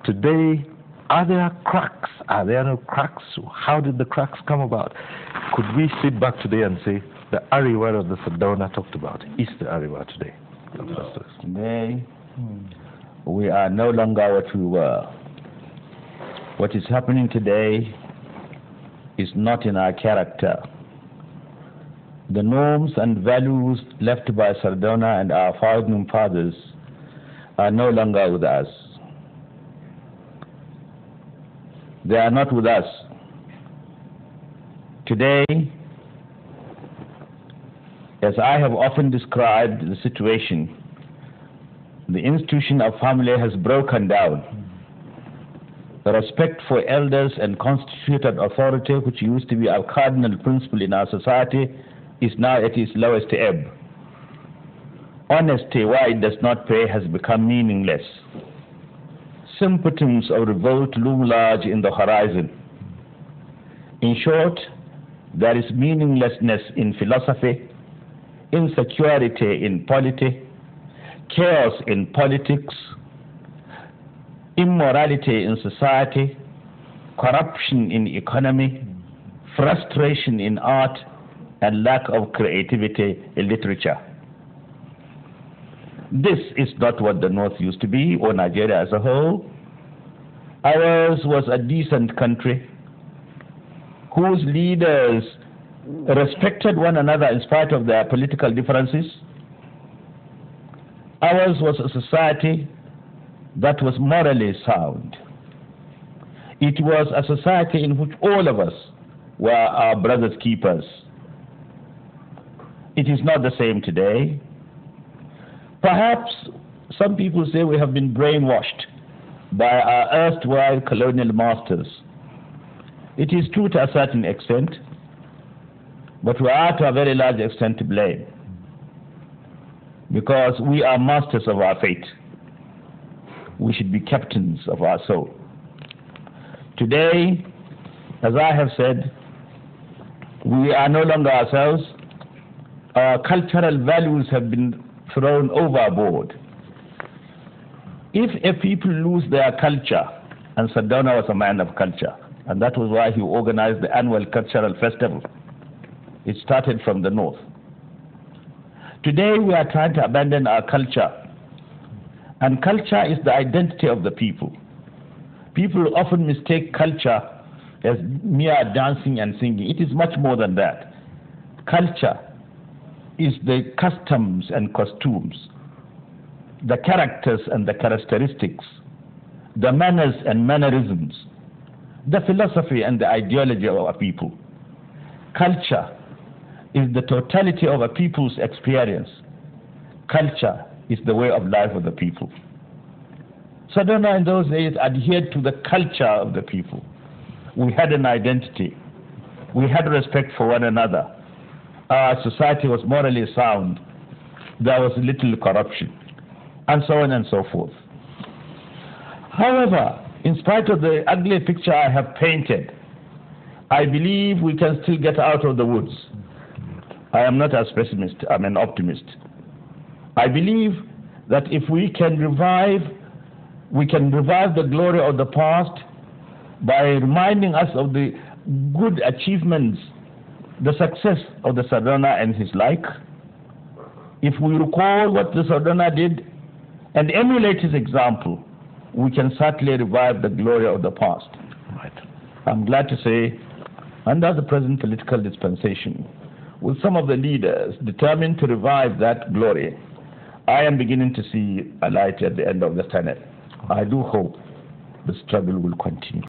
Today, are there cracks? Are there no cracks? How did the cracks come about? Could we sit back today and say the Ariwa of the Sardauna talked about is the Ariwa today? Today, we are no longer what we were. What is happening today is not in our character. The norms and values left by Sardauna and our founding fathers are no longer with us. They are not with us. Today, as I have often described the situation, the institution of family has broken down. The respect for elders and constituted authority, which used to be a cardinal principle in our society, is now at its lowest ebb. Honesty, why it does not pay, has become meaningless. Symptoms of revolt loom large in the horizon. In short, there is meaninglessness in philosophy, insecurity in polity, chaos in politics, immorality in society, corruption in economy, frustration in art, and lack of creativity in literature. This is not what the North used to be, or Nigeria as a whole. Ours was a decent country whose leaders respected one another in spite of their political differences. Ours was a society that was morally sound. It was a society in which all of us were our brother's keepers. It is not the same today. Perhaps some people say we have been brainwashed by our erstwhile colonial masters. It is true to a certain extent, but we are to a very large extent to blame, because we are masters of our fate. We should be captains of our soul. Today, as I have said, we are no longer ourselves. Our cultural values have been thrown overboard. If a people lose their culture, and Sardauna was a man of culture, and that was why he organized the annual cultural festival. It started from the North. Today we are trying to abandon our culture, and culture is the identity of the people. People often mistake culture as mere dancing and singing. It is much more than that. Culture is the customs and costumes, the characters and the characteristics, the manners and mannerisms, the philosophy and the ideology of a people. Culture is the totality of a people's experience. Culture is the way of life of the people. Sardauna in those days adhered to the culture of the people. We had an identity. We had respect for one another. Our society was morally sound. There was little corruption, and so on and so forth. However, in spite of the ugly picture I have painted, I believe we can still get out of the woods. I am not a pessimist, I'm an optimist. I believe that if we can revive the glory of the past by reminding us of the good achievements, the success of the Sardauna and his like. If we recall what the Sardauna did and emulate his example, we can certainly revive the glory of the past. Right. I'm glad to say, under the present political dispensation, with some of the leaders determined to revive that glory, I am beginning to see a light at the end of the tunnel. I do hope the struggle will continue.